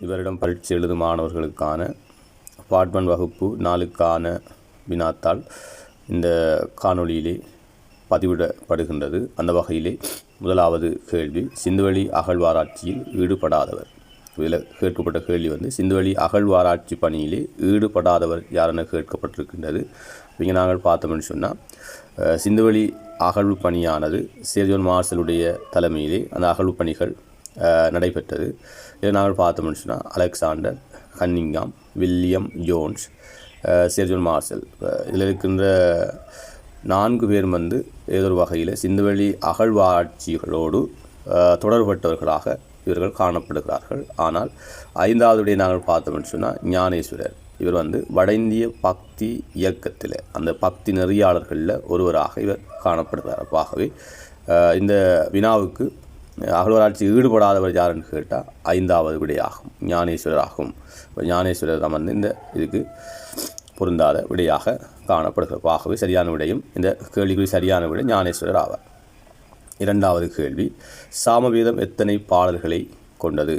இவரிடம் பரீட்சை எழுதும் மாணவர்களுக்கான பார்ட் 1 வகுப்பு 4க்கான வினாத்தாள் இந்த காணொளியிலே பதிவிடப்படுகின்றது. அந்த வகையிலே முதலாவது கேள்வி, சிந்துவெளி அகழ்வாராய்ச்சியில் ஈடுபடாதவர். இதில் கேட்கப்பட்ட கேள்வி சிந்துவெளி அகழ்வாராய்ச்சி பணியிலே ஈடுபடாதவர் யார் என கேட்கப்பட்டிருக்கின்றது. இங்கே நாங்கள் பார்த்தோம்னு சொன்னால், சிந்துவெளி அகழ்வு பணியானது சர் ஜான் மார்ஷலுடைய தலைமையிலே அந்த அகழ்வு பணிகள் நடைபெற்றது. இதை நாங்கள் பார்த்தோம்னு சொன்னால், Alexander, Cunningham, William Jones, sir John Marshall, இதில் இருக்கின்ற 4 பேர் ஏதோ ஒரு வகையில் சிந்துவெளி அகழ்வாராய்ச்சிகளோடு தொடர்பட்டவர்களாக இவர்கள் காணப்படுகிறார்கள். ஆனால் 5வது நாங்கள் பார்த்தோம்னு சொன்னால், ஞானேஸ்வரர். இவர் வட இந்திய பக்தி இயக்கத்தில் அந்த பக்தி நெறியாளர்களில் ஒருவராக இவர் காணப்படுகிறார். ஆகவே இந்த வினாவுக்கு அகழ்வாராய்ச்சி ஈடுபடாதவர் யாருன்னு கேட்டால் 5வது விடையாகும், ஞானேஸ்வரர் ஆகும். ஞானேஸ்வரர் தான் இந்த இதுக்கு பொருந்தாத விடையாக காணப்படுகிறது. ஆகவே சரியான விடையும் இந்த கேள்விக்கு சரியான விடை ஞானேஸ்வரர் ஆவார். 2வது கேள்வி, சாமவேதம் எத்தனை பாடல்களை கொண்டது?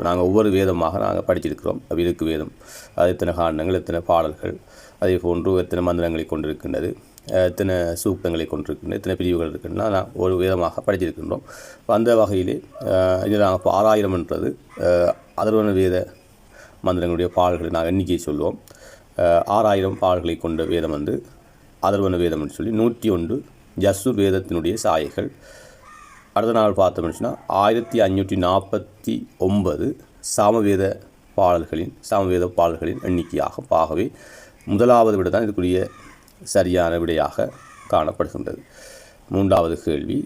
நாங்கள் ஒவ்வொரு வேதமாக நாங்கள் படிச்சிருக்கிறோம். விருக்கு வேதம் அது எத்தனை காண்டங்கள், எத்தனை பாடல்கள், அதே போன்று எத்தனை மந்திரங்களை கொண்டிருக்கின்றது, எத்தனை சூக்தங்களை கொண்டிருக்கின்றது, எத்தனை பிரிவுகள் இருக்கின்றன, நான் ஒரு வேதமாக படிச்சிருக்கின்றோம். அந்த வகையிலே இதில் நாங்கள் 6000 என்றது அதர்வன வேத மந்திரங்களுடைய பாடல்களை நாங்கள் எண்ணிக்கையை சொல்லுவோம். 6000 பாடல்களை கொண்ட வேதம் அதர்வன வேதம் என்று சொல்லி 101 ஜசுர் வேதத்தினுடைய சாயைகள். அடுத்த நாள் பார்த்தோம்னா 1549 சாமவேத பாடல்களின் எண்ணிக்கையாகும். ஆகவே முதலாவது விட தான் இதுக்குரிய சரியான விடையாக காணப்படுகின்றது. 3வது கேள்வி,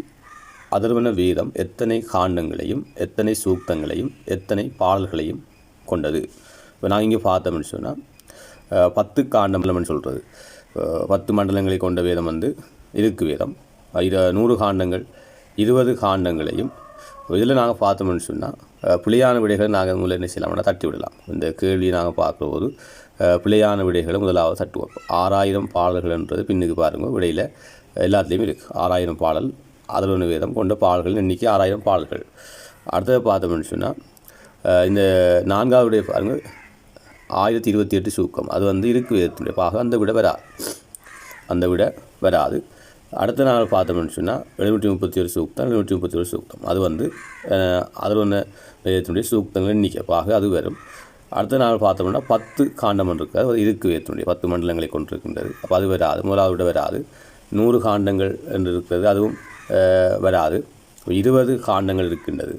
அதர்வன வேதம் எத்தனை காண்டங்களையும் எத்தனை சூக்தங்களையும் எத்தனை பாடல்களையும் கொண்டது? இப்போ நாங்கள் இங்கே பார்த்தோம்னு சொன்னால் 10 காண்டம்னு சொல்கிறது. 10 மண்டலங்களை கொண்ட வேதம் இருக்கு வேதம். 100 காண்டங்கள் 20 காண்டங்களையும். இதில் நாங்கள் பார்த்தோம்னு சொன்னால் பிழையான விடைகளை நாங்கள் முதல்ல என்ன செய்யலாம்னா தட்டி விடலாம். இந்த கேள்வியை நாங்கள் பார்க்குற போது பிழையான விடைகளை முதலாவது தட்டுவோம். 6000 பாடல்கள்ன்றது பின்னுக்கு பாருங்கள், விடையில் எல்லாத்துலேயுமே இருக்குது. 6000 பாடல் அதர்வன வேதம் கொண்ட பாடல்கள் எண்ணிக்கை 6000 பாடல்கள். அடுத்தது பார்த்தோம்னு சொன்னால் இந்த 4வது விடைய பாருங்கள், 1028 சூக்கம். அது இருக்கு வேதத்தினுடைய பாகம். அந்த விட வராது. அடுத்த நாள் பார்த்தோம்னு சொன்னால் 731 சூக்தம், 731 சூக்தம். அது அதர்வன வேதத்தினுடைய சூக்தங்கள் எண்ணிக்கைப்பாக அது வரும். அடுத்த நாள் பார்த்தோம்னா 10 காண்டம் இருக்கிறது. அது இருக்கு வேதத்தினுடைய 10 மண்டலங்களை கொண்டிருக்கின்றது. அப்போ அது வராது, முதலாவது விட வராது. 100 காண்டங்கள் என்று இருக்கிறது, அதுவும் வராது. 20 காண்டங்கள் இருக்கின்றது.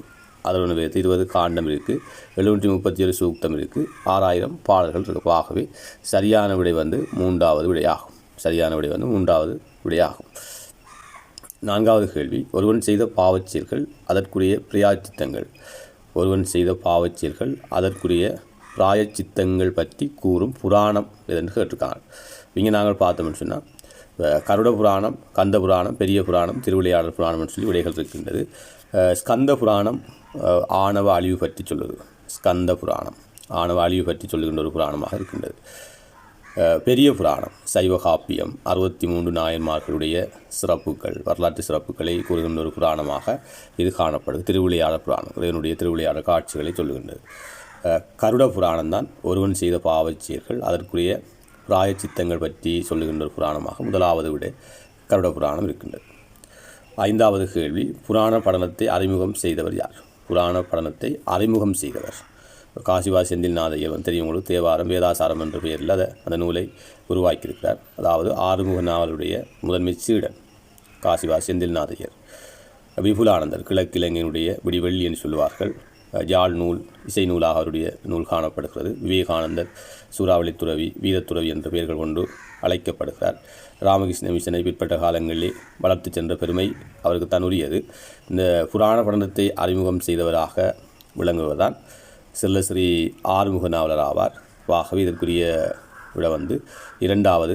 அதர்வன வேதத்தில் 20 காண்டம் இருக்குது, 737 சூக்தம் இருக்குது, 6000 பாடல்கள் இருக்குது. ஆகவே சரியான விடை 3வது விடையாகும். சரியான விடை 3வது விடையாகும். 4வது கேள்வி, ஒருவன் செய்த பாவச்செயல்கள் அதற்குரிய பிராயச்சித்தங்கள். ஒருவன் செய்த பாவச்செயல்கள் அதற்குரிய பிராயச்சித்தங்கள் பற்றி கூறும் புராணம் எதென்று கேட்டிருக்காங்க. இங்கே நாங்கள் பார்த்தோம்னு சொன்னால் கருட புராணம், கந்த புராணம், பெரிய புராணம், திருவிளையாடல் புராணம்னு சொல்லி விடைகள் இருக்கின்றது. ஸ்கந்த புராணம் ஆணவ அழிவு பற்றி சொல்லுது. ஸ்கந்த புராணம் ஆணவ அழிவு பற்றி சொல்லுகின்ற ஒரு புராணமாக இருக்கின்றது. பெரிய புராணம் சைவ காப்பியம் 63 நாயன்மார்களுடைய சிறப்புகள், வரலாற்று சிறப்புகளை கூறுகின்ற ஒரு புராணமாக இது காணப்படுது. திருவிளையாடல் புராணம் இதனுடைய திருவிளையாடல் காட்சிகளை சொல்லுகின்றது. கருட புராணம் தான் ஒருவன் செய்த பாவச்செயல்கள் அதற்குரிய பிராயச்சித்தங்கள் பற்றி சொல்லுகின்ற ஒரு புராணமாக முதலாவது விட கருட புராணம் இருக்கின்றது. 5வது கேள்வி, புராண படலத்தை அறிமுகம் செய்தவர் யார்? புராண படலத்தை அறிமுகம் செய்தவர் காசிவாசி செந்தில்நாதையர். தெரியும் உங்களுக்கு, தேவாரம் வேதாசாரம் என்ற பெயரில் அந்த நூலை உருவாக்கியிருக்கிறார். அதாவது 6முக நாவலுடைய முதன்மை சீடன் காசிவாசி செந்தில்நாதையர். விபுலானந்தர் கிழக்கிழங்கையினுடைய விடிவெள்ளி என்று சொல்லுவார்கள். ஜாழ் நூல், இசை நூலாக அவருடைய நூல் காணப்படுகிறது. விவேகானந்தர் சூறாவளித்துறவி, வீரத்துறவி என்ற பெயர்கள் கொண்டு அழைக்கப்படுகிறார். ராமகிருஷ்ண மிஷனை பிற்பட்ட காலங்களிலே வளர்த்து சென்ற பெருமை அவருக்கு தான் உரியது. இந்த புராண படலத்தை அறிமுகம் செய்தவராக விளங்குவதுதான் செல்லஸ்ரீ ஆறுமுக நாவலர் ஆவார். ஆகவே இதற்குரிய விட 2வது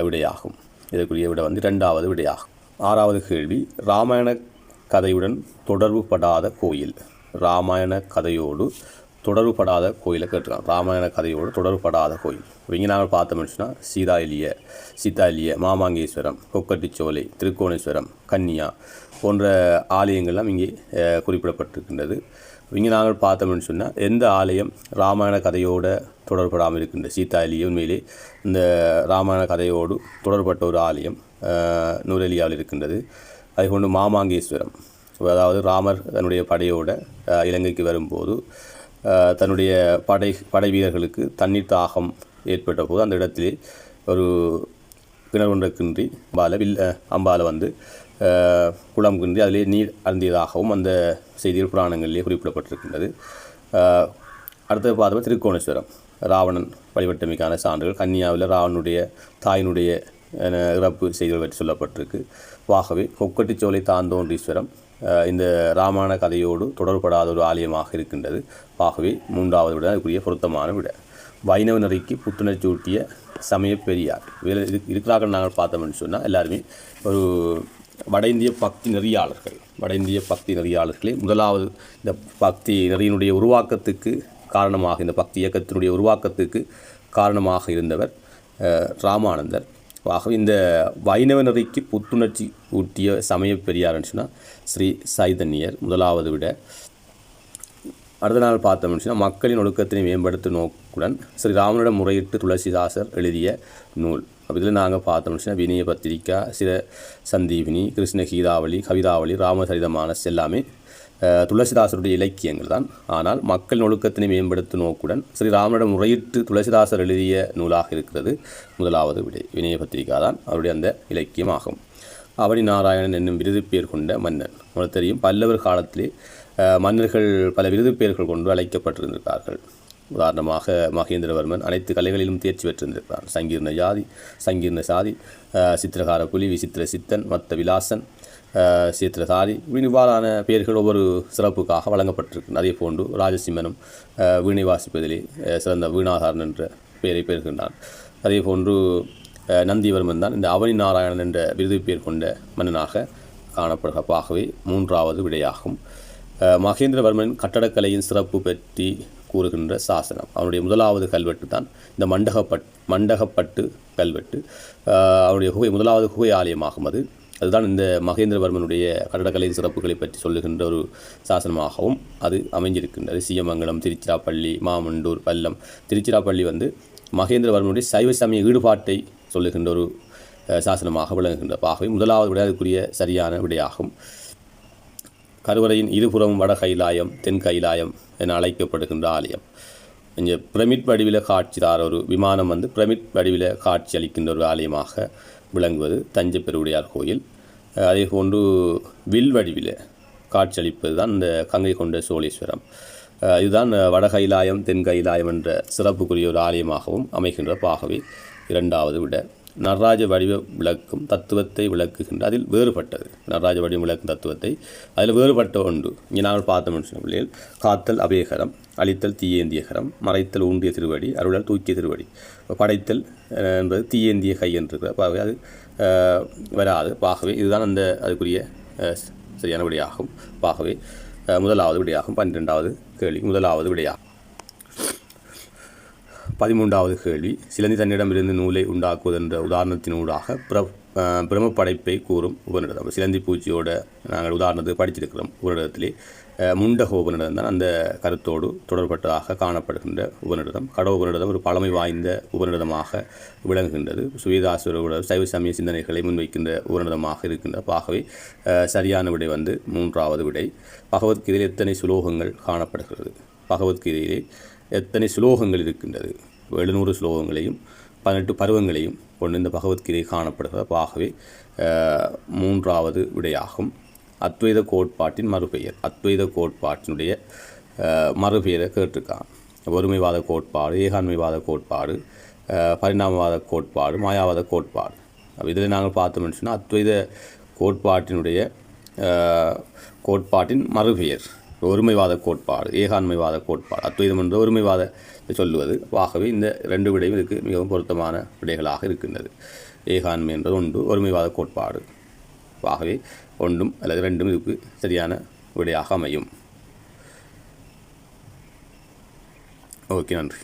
விடையாகும். இதற்குரிய விட 2வது விடையாகும். 6வது கேள்வி, இராமாயண கதையுடன் தொடர்புபடாத கோயில். இராமாயண கதையோடு தொடர்புபடாத கோயிலை கேட்டுருக்காங்க. இராமாயண கதையோடு தொடர்புபடாத கோயில் இங்கே நாங்கள் பார்த்தோம்னு சொன்னால் சீதாலிய, மாமாங்கேஸ்வரம், கொக்கட்டிச்சோலை, திருக்கோணேஸ்வரம், கன்னியா போன்ற ஆலயங்கள்லாம் இங்கே குறிப்பிடப்பட்டிருக்கின்றது. இங்கே நாங்கள் பார்த்தோம்னு சொன்னால் எந்த ஆலயம் ராமாயண கதையோடு தொடர்படாமல் இருக்கின்ற சீதாலியே உண்மையிலே இந்த ராமாயண கதையோடு தொடர்பட்ட ஒரு ஆலயம் நூரெலியாவில் இருக்கின்றது. அதுகொண்டு மாமாங்கேஸ்வரம், அதாவது ராமர் தன்னுடைய படையோடு இலங்கைக்கு வரும்போது தன்னுடைய படை வீரர்களுக்கு தண்ணீர் தாகம் ஏற்பட்ட போது அந்த இடத்திலே ஒரு கிணறு ஒன்றை கின்றி அம்பால வந்து குளம் கின்றி அதிலே நீர் அருந்தியதாகவும் அந்த செய்திகள் புராணங்களிலே குறிப்பிடப்பட்டிருக்கின்றது. அடுத்தது பார்த்தோம் திருக்கோணேஸ்வரம், ராவணன் வழிபட்டமைக்கான சான்றுகள். கன்னியாவில் ராவனுடைய தாயினுடைய இறப்பு செய்திகள் பற்றி சொல்லப்பட்டிருக்கு. ஆகவே கொக்கட்டிச்சோலை தாந்தோன்றீஸ்வரம் இந்த ராமாயண கதையோடு தொடர்படாத ஒரு ஆலயமாக இருக்கின்றது. ஆகவே மூன்றாவது விட அதுக்குரிய பொருத்தமான விட. வைணவ நெறிக்கு புத்துணர்ச்சி ஊட்டிய சமய பெரியார் இருக்கிறார்கள் நாங்கள் பார்த்தோம்னு சொன்னால் எல்லாருமே ஒரு வட இந்திய பக்தி நெறியாளர்களே முதலாவது இந்த பக்தி நெறியினுடைய உருவாக்கத்துக்கு காரணமாக, இந்த பக்தி இயக்கத்தினுடைய உருவாக்கத்துக்கு காரணமாக இருந்தவர் ராமானந்தர். ஆகவே இந்த வைணவ நெறிக்கு புத்துணர்ச்சி ஊட்டிய சமய பெரியார்னு சொன்னால் ஸ்ரீ சைதன்யர் முதலாவது விட. அடுத்த நாள் பார்த்தோம்னு சொன்னால் மக்களின் ஒழுக்கத்தினை மேம்படுத்தும் நோக்குடன் ஸ்ரீராமனிடம் முறையிட்டு துளசிதாசர் எழுதிய நூல். இதில் நாங்கள் பார்த்தோம்னு சொன்னால் வினய பத்திரிக்கா, சிர சந்தீபினி, கிருஷ்ண கீதாவளி, கவிதாவளி, ராமசரிதமானஸ் எல்லாமே துளசிதாசருடைய இலக்கியங்கள் தான். ஆனால் மக்களின் ஒழுக்கத்தினை மேம்படுத்தும் நோக்குடன் ஸ்ரீராமனிடம் முறையிட்டு துளசிதாசர் எழுதிய நூலாக இருக்கிறது முதலாவது விடை. வினய பத்திரிகா தான் அவருடைய அந்த இலக்கியமாகும். அவனி நாராயணன் என்னும் விருது பெயர் கொண்ட மன்னன். உங்களுக்கு தெரியும், பல்லவர் காலத்திலே மன்னர்கள் பல விருது பெயர்கள் கொண்டு அழைக்கப்பட்டிருந்திருக்கார்கள். உதாரணமாக மகேந்திரவர்மன் அனைத்து கலைகளிலும் தேர்ச்சி பெற்றிருந்திருக்கிறார். சங்கீர்ண சாதி, சித்திரகார புலி, விசித்திர சித்தன், மத்த விலாசன், சீத்திரசாரி, இவ்வாறான பெயர்கள் ஒவ்வொரு சிறப்புக்காக வழங்கப்பட்டிருக்கு. அதே போன்று ராஜசிம்மனும் வீணை வாசிப்பதிலே சிறந்த வீணாதாரன் என்ற பெயரை பெறுகின்றான். அதே போன்று நந்திவர்மன் தான் இந்த அவனி நாராயணன் என்ற விருது பெயர் கொண்ட மன்னனாக காணப்படுகப்பாகவே மூன்றாவது விடையாகும். மகேந்திரவர்மன் கட்டடக்கலையின் சிறப்பு பற்றி கூறுகின்ற சாசனம். அவனுடைய முதலாவது கல்வெட்டு தான் இந்த மண்டகப்பட்டு கல்வெட்டு. அவனுடைய முதலாவது குகை ஆலயமாகும். அதுதான் இந்த மகேந்திரவர்மனுடைய கட்டடக்கலையின் சிறப்புகளை பற்றி சொல்லுகின்ற ஒரு சாசனமாகவும் அது அமைஞ்சிருக்கின்றது. சீயமங்கலம், திருச்சிராப்பள்ளி, மாமண்டூர், பல்லம். திருச்சிராப்பள்ளி வந்து மகேந்திரவர்மனுடைய சைவ சமய ஈடுபாட்டை சொல்லுகின்ற ஒரு சாசனமாக விளங்குகின்ற. ஆகவே முதலாவது விட அதுக்குரிய சரியான விடையாகும். கருவறையின் இருபுறமும் வட கைலாயம், தென் கைலாயம் என அழைக்கப்படுகின்ற ஆலயம். இங்கே பிரமிட் வடிவில காட்சி தார ஒரு விமானம் வந்து பிரமிட் வடிவில காட்சி அளிக்கின்ற ஒரு ஆலயமாக விளங்குவது தஞ்சை பெருவுடையார் கோயில். அதே போன்று வில் வடிவில காட்சியளிப்பது தான் இந்த கங்கை கொண்ட சோழீஸ்வரம். இதுதான் வட கைலாயம், தென் கைலாயம் என்ற சிறப்புக்குரிய ஒரு ஆலயமாகவும் அமைகின்ற. ஆகவே இரண்டாவது விட. நடராஜ வடிவ விளக்கும் தத்துவத்தை விளக்குகின்ற அதில் வேறுபட்டது. நடராஜ வடிவம் விளக்கும் தத்துவத்தை அதில் வேறுபட்ட ஒன்று. இங்கே நாங்கள் பார்த்தோம்னு சொன்ன பிள்ளைகள், காத்தல் அபயகரம், அழித்தல் தீயேந்தியகரம், மறைத்தல் ஊன்றிய திருவடி, அருளல் தூக்கிய திருவடி. படைத்தல் என்பது தீயேந்திய கை என்று ஆகவே அது வராது. ஆகவே இதுதான் அந்த அதுக்குரிய சரியான விடையாகும். ஆகவே முதலாவது விடையாகும். 12வது கேள்வி முதலாவது விடையாகும். 13வது கேள்வி, சிலந்தி தன்னிடமிருந்து நூலை உண்டாக்குவதென்ற உதாரணத்தினூடாக பிரமப்படைப்பை கூறும் உபநிடதம். சிலந்தி பூச்சியோட நாங்கள் உதாரணத்துக்கு படிச்சிருக்கிறோம். உபநிடத்திலே முண்டக உபநிடதம் தான் அந்த கருத்தோடு தொடர்பட்டதாக காணப்படுகின்ற உபநிடதம். கடோ உபநிடதம் ஒரு பழமை வாய்ந்த உபநிடதமாக விளங்குகின்றது. சுவேதாசுரோட சைவ சமய சிந்தனைகளை முன்வைக்கின்ற உபநிடதமாக இருக்கின்ற. ஆகவே சரியான விடை வந்து மூன்றாவது விடை. பகவத்கீதையில் எத்தனை சுலோகங்கள் காணப்படுகிறது? பகவத்கீதையிலே எத்தனை சுலோகங்கள் இருக்கின்றது? 700 ஸ்லோகங்களையும் 18 பருவங்களையும் கொண்டு இந்த பகவத்கீதை காணப்படுகிறது. ஆகவே மூன்றாவது விடையாகும். அத்வைத கோட்பாட்டின் மறுபெயர். அத்வைத கோட்பாட்டினுடைய மறுபெயரை கேட்டிருக்கான். ஒருமைவாத கோட்பாடு, ஏகாண்மைவாத கோட்பாடு, பரிணாமவாத கோட்பாடு, மாயாவாத கோட்பாடு. இதில் நாங்கள் பார்த்தோம்னு சொன்னால் அத்வைத கோட்பாட்டின் மறுபெயர் ஒருமைவாத கோட்பாடு, ஏகாண்மைவாத கோட்பாடு. அத்வைதம் என்ற ஒருமைவாத சொல்லுவது. ஆகவே இந்த 2 விடையும் இதுக்கு மிகவும் பொருத்தமான விடைகளாக இருக்கின்றது. ஏகாண்மை என்பது ஒன்று, ஒருமைவாத கோட்பாடு. ஆகவே ஒன்றும் அல்லது 2ம் இதுக்கு சரியான விடையாக அமையும். ஓகே, நன்றி.